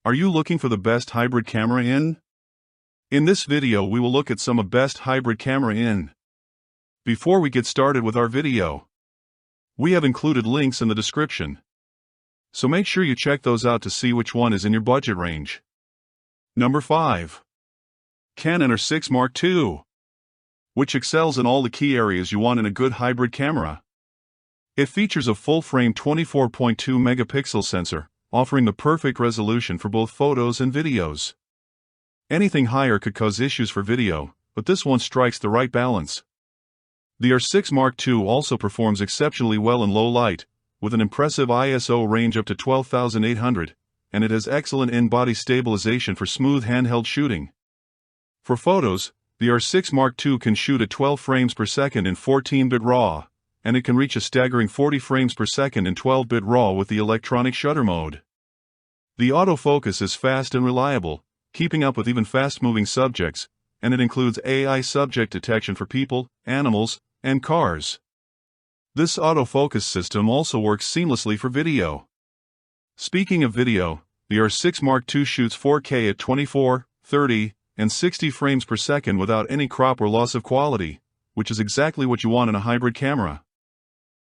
Are you looking for the best hybrid camera in? In this video we will look at some of best hybrid camera in. Before we get started with our video, we have included links in the description. So make sure you check those out to see which one is in your budget range. Number 5. Canon R6 Mark II, which excels in all the key areas you want in a good hybrid camera. It features a full-frame 24.2 megapixel sensor, offering the perfect resolution for both photos and videos. Anything higher could cause issues for video, but this one strikes the right balance. The R6 Mark II also performs exceptionally well in low light, with an impressive ISO range up to 12,800, and it has excellent in-body stabilization for smooth handheld shooting. For photos, the R6 Mark II can shoot at 12 frames per second in 14-bit RAW, and it can reach a staggering 40 frames per second in 12-bit RAW with the electronic shutter mode. The autofocus is fast and reliable, keeping up with even fast-moving subjects, and it includes AI subject detection for people, animals, and cars. This autofocus system also works seamlessly for video. Speaking of video, the R6 Mark II shoots 4K at 24, 30, and 60 frames per second without any crop or loss of quality, which is exactly what you want in a hybrid camera.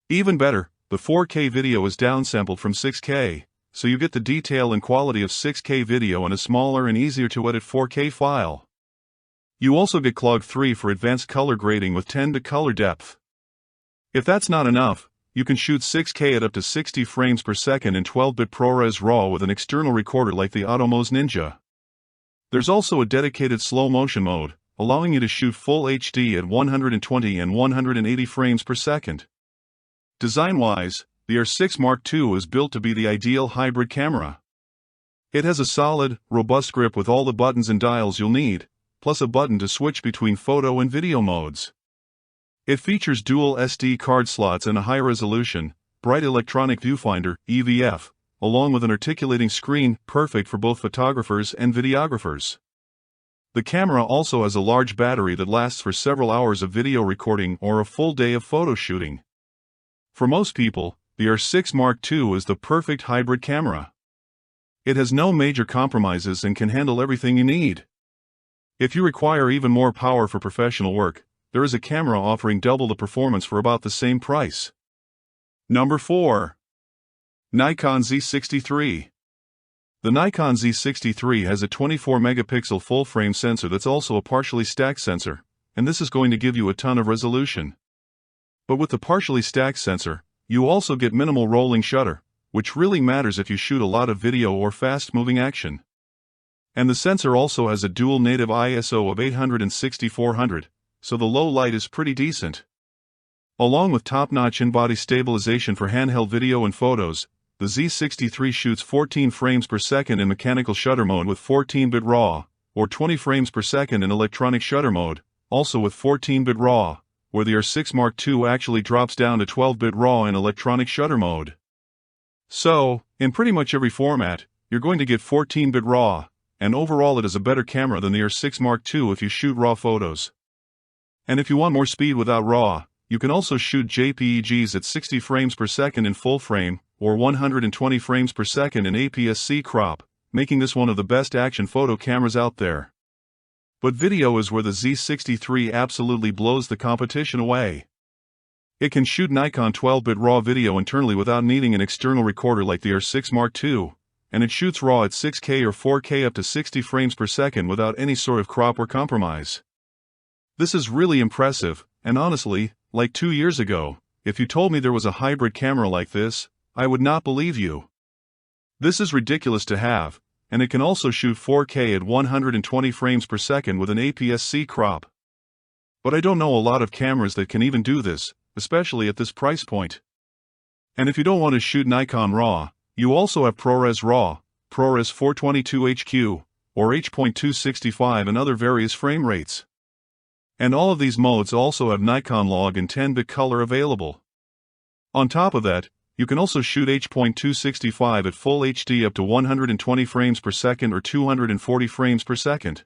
Even better, the 4K video is downsampled from 6K, so you get the detail and quality of 6K video in a smaller and easier to edit 4K file. You also get Clog3 for advanced color grading with 10-bit color depth. If that's not enough, you can shoot 6K at up to 60 frames per second in 12-bit ProRes RAW with an external recorder like the Atomos Ninja. There's also a dedicated slow motion mode, allowing you to shoot full HD at 120 and 180 frames per second. Design-wise, the R6 Mark II is built to be the ideal hybrid camera. It has a solid, robust grip with all the buttons and dials you'll need, plus a button to switch between photo and video modes. It features dual SD card slots and a high-resolution, bright electronic viewfinder (EVF), along with an articulating screen, perfect for both photographers and videographers. The camera also has a large battery that lasts for several hours of video recording or a full day of photo shooting. For most people, the R6 Mark II is the perfect hybrid camera. It has no major compromises and can handle everything you need. If you require even more power for professional work, there is a camera offering double the performance for about the same price. Number 4. Nikon Z63. The Nikon Z63 has a 24 megapixel full-frame sensor that's also a partially stacked sensor, and this is going to give you a ton of resolution. But with the partially stacked sensor, you also get minimal rolling shutter, which really matters if you shoot a lot of video or fast-moving action. And the sensor also has a dual native ISO of 800 and 6400, so the low light is pretty decent. Along with top-notch in-body stabilization for handheld video and photos, the Z63 shoots 14 frames per second in mechanical shutter mode with 14-bit RAW, or 20 frames per second in electronic shutter mode, also with 14-bit RAW, where the R6 Mark II actually drops down to 12-bit RAW in electronic shutter mode. So, in pretty much every format, you're going to get 14-bit RAW, and overall it is a better camera than the R6 Mark II if you shoot RAW photos. And if you want more speed without RAW, you can also shoot JPEGs at 60 frames per second in full frame, or 120 frames per second in APS-C crop, making this one of the best action photo cameras out there. But video is where the Z63 absolutely blows the competition away. It can shoot Nikon 12-bit RAW video internally without needing an external recorder like the R6 Mark II, and it shoots RAW at 6K or 4K up to 60 frames per second without any sort of crop or compromise. This is really impressive, and honestly, like 2 years ago, if you told me there was a hybrid camera like this, I would not believe you. This is ridiculous to have, and it can also shoot 4K at 120 frames per second with an APS-C crop. But I don't know a lot of cameras that can even do this, especially at this price point. And if you don't want to shoot Nikon RAW, you also have ProRes RAW, ProRes 422HQ, or H.265 and other various frame rates. And all of these modes also have Nikon log and 10-bit color available. On top of that, you can also shoot H.265 at full HD up to 120 frames per second or 240 frames per second.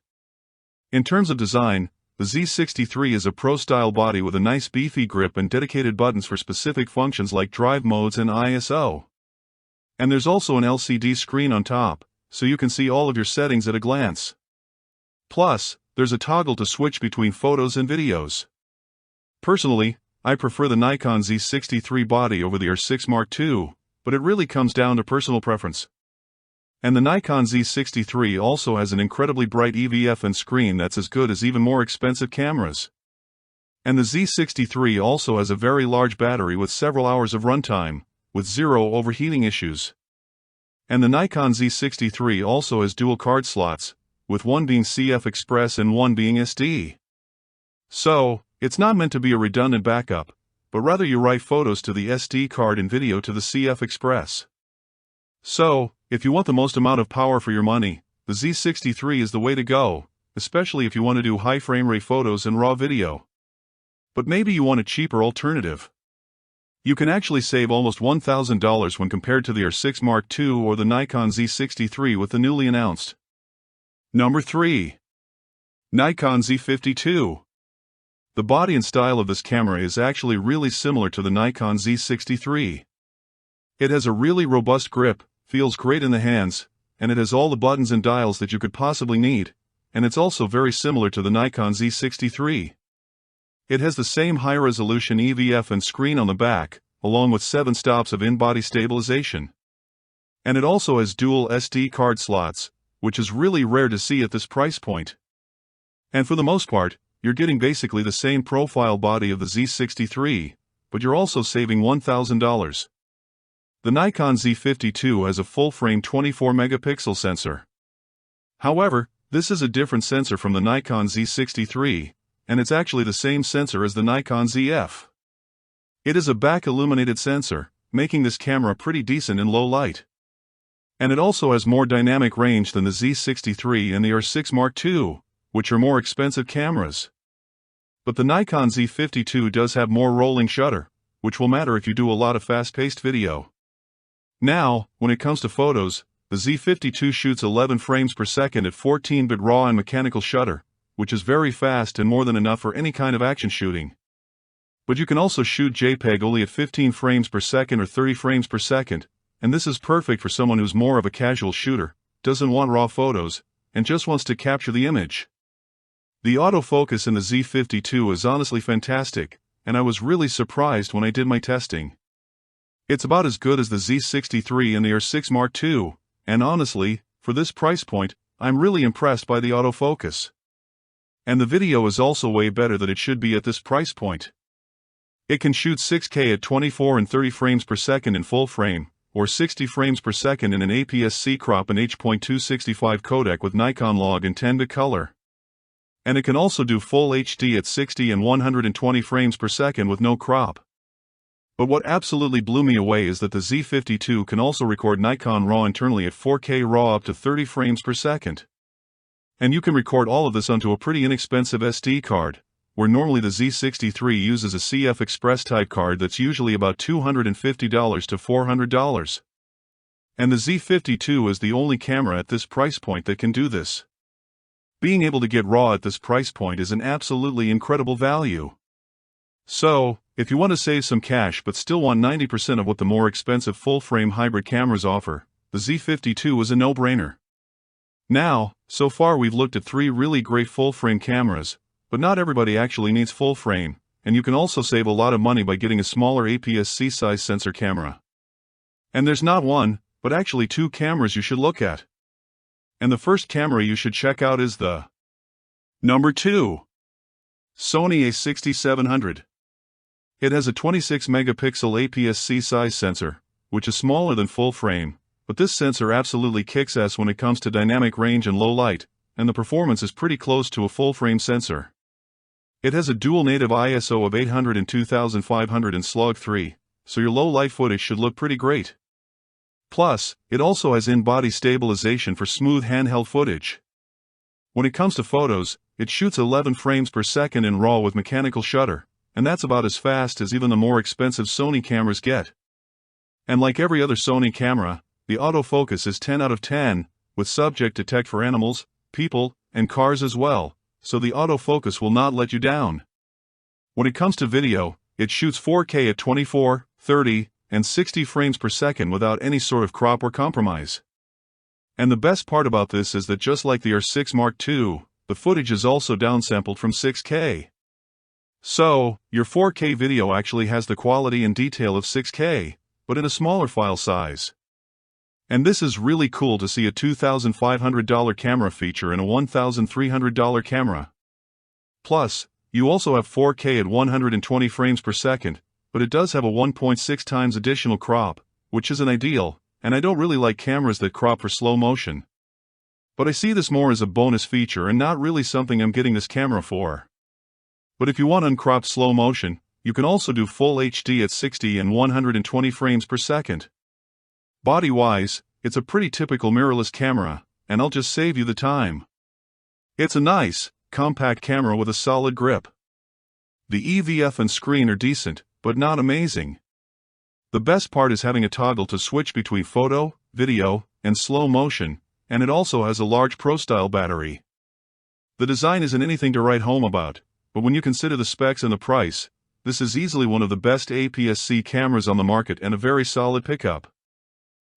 In terms of design, the Z63 is a pro-style body with a nice beefy grip and dedicated buttons for specific functions like drive modes and ISO. And there's also an LCD screen on top, so you can see all of your settings at a glance. Plus, there's a toggle to switch between photos and videos. Personally, I prefer the Nikon Z63 body over the R6 Mark II, but it really comes down to personal preference. And the Nikon Z63 also has an incredibly bright EVF and screen that's as good as even more expensive cameras. And the Z63 also has a very large battery with several hours of runtime, with zero overheating issues. And the Nikon Z63 also has dual card slots, with one being CF Express and one being SD. So, it's not meant to be a redundant backup, but rather you write photos to the SD card and video to the CF Express. So, if you want the most amount of power for your money, the Z63 is the way to go, especially if you want to do high frame rate photos and raw video. But maybe you want a cheaper alternative. You can actually save almost $1,000 when compared to the R6 Mark II or the Nikon Z63 with the newly announced. Number 3. Nikon Z52. The body and style of this camera is actually really similar to the Nikon Z63. It has a really robust grip, feels great in the hands, and it has all the buttons and dials that you could possibly need, and it's also very similar to the Nikon Z63. It has the same high-resolution EVF and screen on the back, along with 7 stops of in-body stabilization. And it also has dual SD card slots, which is really rare to see at this price point. And for the most part, you're getting basically the same profile body of the Z63, but you're also saving $1,000. The Nikon Z52 has a full-frame 24-megapixel sensor. However, this is a different sensor from the Nikon Z63, and it's actually the same sensor as the Nikon ZF. It is a back-illuminated sensor, making this camera pretty decent in low light. And it also has more dynamic range than the Z63 and the R6 Mark II, which are more expensive cameras. But the Nikon Z52 does have more rolling shutter, which will matter if you do a lot of fast-paced video. Now, when it comes to photos, the Z52 shoots 11 frames per second at 14-bit RAW and mechanical shutter, which is very fast and more than enough for any kind of action shooting. But you can also shoot JPEG only at 15 frames per second or 30 frames per second, and this is perfect for someone who's more of a casual shooter, doesn't want raw photos, and just wants to capture the image. The autofocus in the Z52 is honestly fantastic, and I was really surprised when I did my testing. It's about as good as the Z63 and the R6 Mark II, and honestly, for this price point, I'm really impressed by the autofocus. And the video is also way better than it should be at this price point. It can shoot 6K at 24 and 30 frames per second in full frame, or 60 frames per second in an APS-C crop and H.265 codec with Nikon log and 10-bit color. And it can also do full HD at 60 and 120 frames per second with no crop. But what absolutely blew me away is that the Z52 can also record Nikon RAW internally at 4K RAW up to 30 frames per second. And you can record all of this onto a pretty inexpensive SD card, where normally the Z63 uses a CF Express type card that's usually about $250 to $400. And the Z52 is the only camera at this price point that can do this. Being able to get RAW at this price point is an absolutely incredible value. So, if you want to save some cash but still want 90% of what the more expensive full-frame hybrid cameras offer, the Z52 is a no-brainer. Now, so far we've looked at 3 really great full-frame cameras, but not everybody actually needs full-frame, and you can also save a lot of money by getting a smaller APS-C size sensor camera. And there's not one, but actually 2 cameras you should look at. And the first camera you should check out is the Number 2. Sony A6700. It has a 26-megapixel APS-C size sensor, which is smaller than full-frame, but this sensor absolutely kicks ass when it comes to dynamic range and low light, and the performance is pretty close to a full-frame sensor. It has a dual native ISO of 800 and 2500 in slog 3, so your low-light footage should look pretty great. Plus, it also has in-body stabilization for smooth handheld footage. When it comes to photos, it shoots 11 frames per second in RAW with mechanical shutter, and that's about as fast as even the more expensive Sony cameras get. And like every other Sony camera, the autofocus is 10 out of 10, with subject detect for animals, people, and cars as well, so the autofocus will not let you down. When it comes to video, it shoots 4K at 24, 30, and 60 frames per second without any sort of crop or compromise. And the best part about this is that just like the R6 Mark II, the footage is also downsampled from 6K. So, your 4K video actually has the quality and detail of 6K, but in a smaller file size. And this is really cool to see a $2,500 camera feature in a $1,300 camera. Plus, you also have 4K at 120 frames per second, but it does have a 1.6 times additional crop, which isn't ideal, and I don't really like cameras that crop for slow motion. But I see this more as a bonus feature and not really something I'm getting this camera for. But if you want uncropped slow motion, you can also do full HD at 60 and 120 frames per second. Body-wise, it's a pretty typical mirrorless camera, and I'll just save you the time. It's a nice, compact camera with a solid grip. The EVF and screen are decent, but not amazing. The best part is having a toggle to switch between photo, video, and slow motion, and it also has a large Pro-style battery. The design isn't anything to write home about, but when you consider the specs and the price, this is easily one of the best APS-C cameras on the market and a very solid pickup.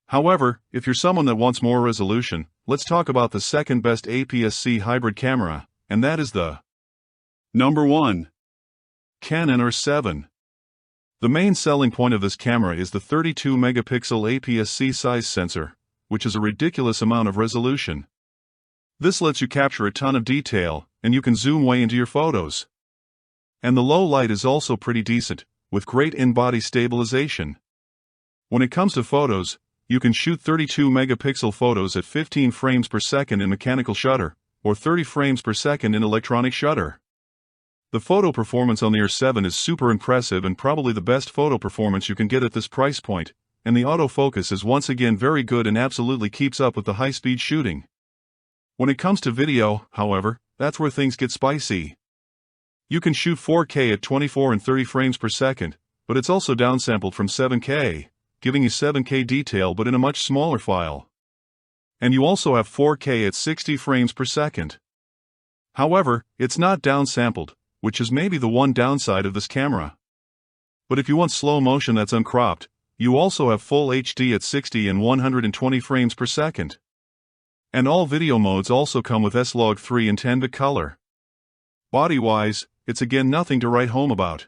However, if you're someone that wants more resolution, let's talk about the second best APS-C hybrid camera, and that is the Number 1. Canon R7. The main selling point of this camera is the 32-megapixel APS-C size sensor, which is a ridiculous amount of resolution. This lets you capture a ton of detail, and you can zoom way into your photos. And the low light is also pretty decent, with great in-body stabilization. When it comes to photos, you can shoot 32-megapixel photos at 15 frames per second in mechanical shutter, or 30 frames per second in electronic shutter. The photo performance on the R7 is super impressive and probably the best photo performance you can get at this price point, and the autofocus is once again very good and absolutely keeps up with the high-speed shooting. When it comes to video, however, that's where things get spicy. You can shoot 4K at 24 and 30 frames per second, but it's also downsampled from 7K, giving you 7K detail but in a much smaller file. And you also have 4K at 60 frames per second. However, it's not downsampled, which is maybe the one downside of this camera. But if you want slow motion that's uncropped, you also have full HD at 60 and 120 frames per second. And all video modes also come with S-Log 3 and 10-bit color. Body-wise, it's again nothing to write home about.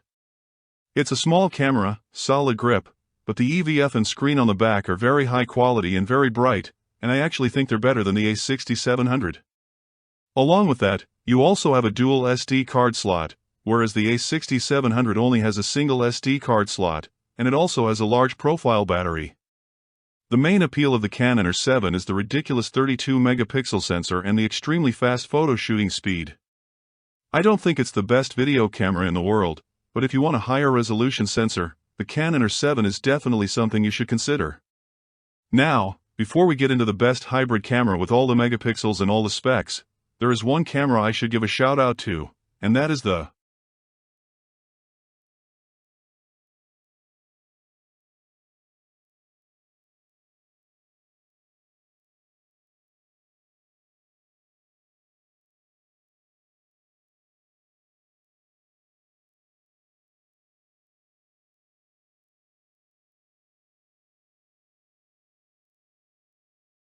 It's a small camera, solid grip, but the EVF and screen on the back are very high quality and very bright, and I actually think they're better than the A6700. Along with that, you also have a dual SD card slot, whereas the A6700 only has a single SD card slot, and it also has a large profile battery. The main appeal of the Canon R7 is the ridiculous 32-megapixel sensor and the extremely fast photo shooting speed. I don't think it's the best video camera in the world, but if you want a higher resolution sensor, the Canon R7 is definitely something you should consider. Now, before we get into the best hybrid camera with all the megapixels and all the specs, there is one camera I should give a shout out to, and that is the